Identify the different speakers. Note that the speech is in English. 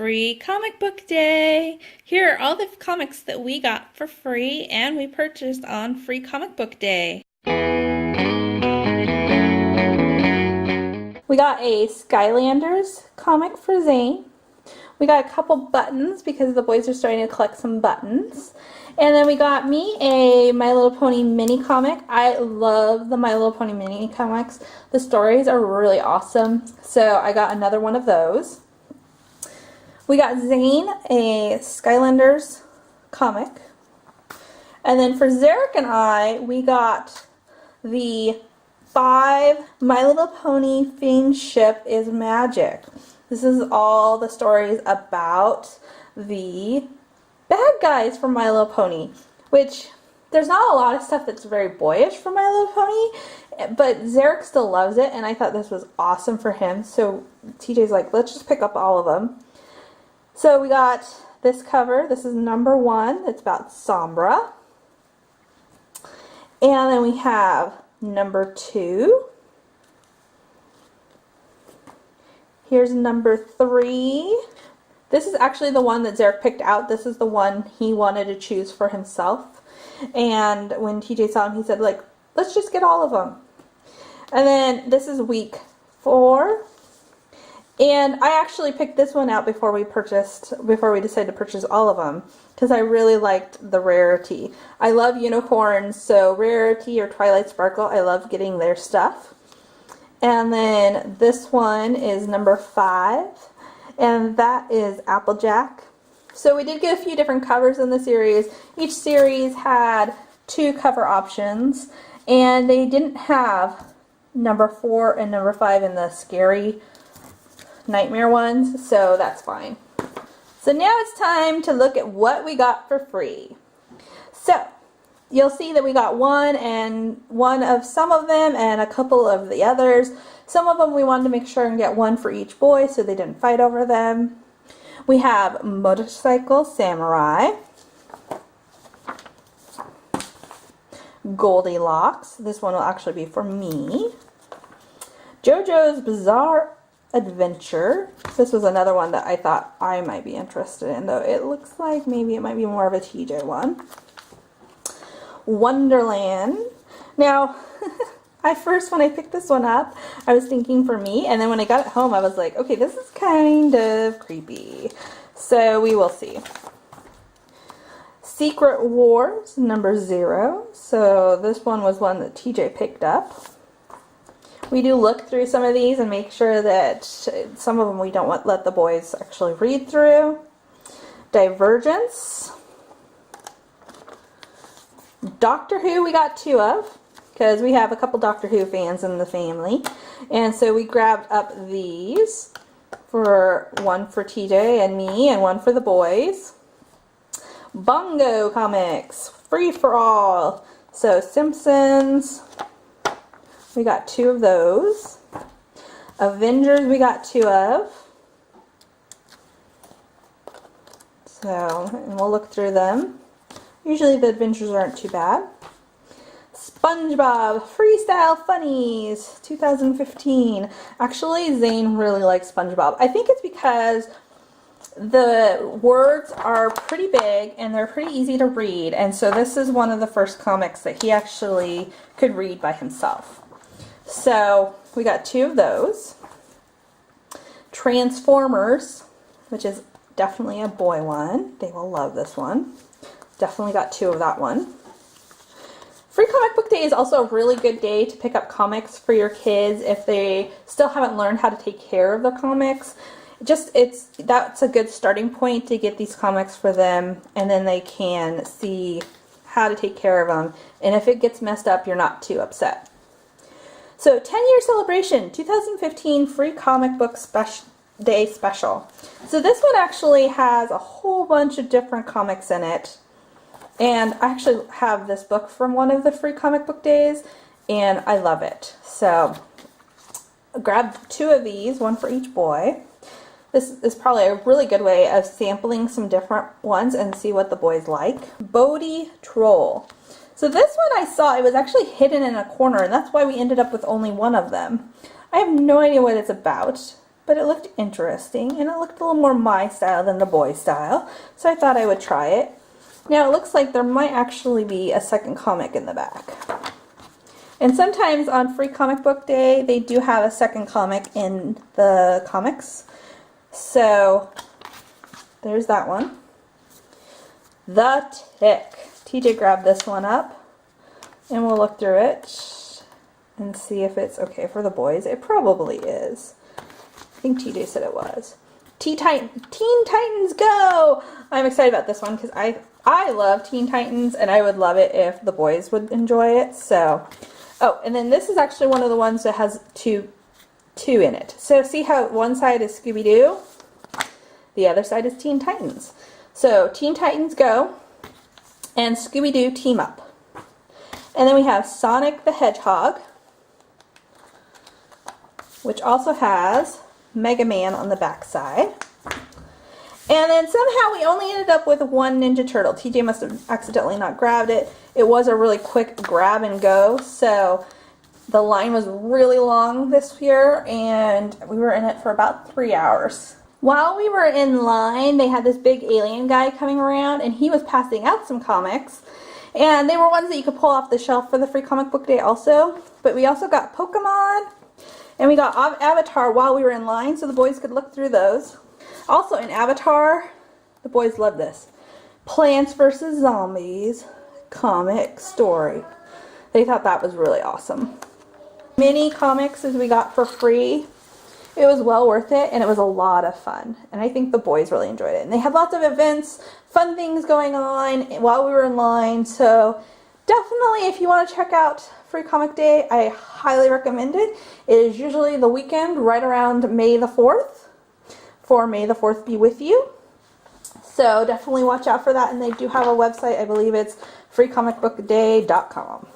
Speaker 1: free comic book day. Here are all the comics that we got for free and we purchased on free comic book day. We got a Skylanders comic for Zane. We got a couple buttons because the boys are starting to collect some buttons. And then we got me a My Little Pony mini comic. I love the My Little Pony mini comics. The stories are really awesome. So I got another one of those. We got Zane a Skylanders comic. And then for Zarek and I, we got the 5 My Little Pony Fiend Ship is Magic. This is all the stories about the bad guys from My Little Pony, which there's not a lot of stuff that's very boyish for My Little Pony, but Zarek still loves it, and I thought this was awesome for him. So TJ's like, let's just pick up all of them. So we got this cover. This is number 1. It's about Sombra. And then we have number 2. Here's number 3. This is actually the one that Zarek picked out. This is the one he wanted to choose for himself. And when TJ saw him, he said, like, let's just get all of them. And then this is week 4. And I actually picked this one out before we decided to purchase all of them, because I really liked the Rarity. I love unicorns, so Rarity or Twilight Sparkle, I love getting their stuff. And then this one is number 5, and that is Applejack. So we did get a few different covers in the series. Each series had 2 cover options, and they didn't have number 4 and number 5 in the scary nightmare ones, so that's fine. So now it's time to look at what we got for free. So you'll see that we got one of some of them and a couple of the others. Some of them we wanted to make sure and get one for each boy so they didn't fight over them. We have Motorcycle Samurai, Goldilocks. This one will actually be for me. JoJo's Bizarre Adventure. This was another one that I thought I might be interested in, though it looks like maybe it might be more of a TJ one. Wonderland. Now, when I picked this one up, I was thinking for me, and then when I got it home, I was like, okay, this is kind of creepy. So we will see. Secret Wars, number 0. So this one was one that TJ picked up. We do look through some of these and make sure that some of them we don't let the boys actually read through. Divergence. Doctor Who we got 2 of, because we have a couple Doctor Who fans in the family. And so we grabbed up these, for one for TJ and me and one for the boys. Bongo Comics, free for all. So Simpsons, we got 2 of those. Avengers we got 2 of. So, and we'll look through them. Usually the Avengers aren't too bad. SpongeBob Freestyle Funnies 2015. Actually, Zane really likes SpongeBob. I think it's because the words are pretty big and they're pretty easy to read, and so this is one of the first comics that he actually could read by himself. So we got 2 of those. Transformers, which is definitely a boy one. They will love this one. Definitely got 2 of that one. Free Comic Book Day is also a really good day to pick up comics for your kids if they still haven't learned how to take care of their comics. That's a good starting point to get these comics for them, and then they can see how to take care of them. And if it gets messed up, you're not too upset. So 10-year celebration, 2015 Free Comic Book Day special. So this one actually has a whole bunch of different comics in it. And I actually have this book from one of the Free Comic Book Days, and I love it. So grab 2 of these, one for each boy. This is probably a really good way of sampling some different ones and see what the boys like. Bodhi Troll. So this one I saw, it was actually hidden in a corner, and that's why we ended up with only one of them. I have no idea what it's about. but it looked interesting and it looked a little more my style than the boy style, so I thought I would try it. Now it looks like there might actually be a second comic in the back. And sometimes on Free Comic Book Day, they do have a second comic in the comics. So there's that one. The Tick. TJ grabbed this one up and we'll look through it and see if it's okay for the boys. It probably is. I think TJ said it was. Teen Titans Go! I'm excited about this one because I love Teen Titans and I would love it if the boys would enjoy it. So, oh, and then this is actually one of the ones that has two in it. So see how one side is Scooby-Doo? The other side is Teen Titans. So Teen Titans Go and Scooby-Doo Team Up. And then we have Sonic the Hedgehog, which also has Mega Man on the back side. And then somehow we only ended up with one Ninja Turtle. TJ must have accidentally not grabbed it. It was a really quick grab and go, so the line was really long this year and we were in it for about 3 hours. While we were in line, they had this big alien guy coming around and he was passing out some comics. And they were ones that you could pull off the shelf for the Free Comic Book Day also. But we also got Pokemon and we got Avatar while we were in line so the boys could look through those. Also in Avatar, the boys love this. Plants vs. Zombies comic story. They thought that was really awesome. Mini comics as we got for free. It was well worth it and it was a lot of fun. And I think the boys really enjoyed it. And they had lots of events, fun things going on while we were in line. So definitely if you want to check out Free Comic Day, I highly recommend it. It is usually the weekend right around May the 4th. For May the 4th be with you. So definitely watch out for that. And they do have a website. I believe it's freecomicbookday.com.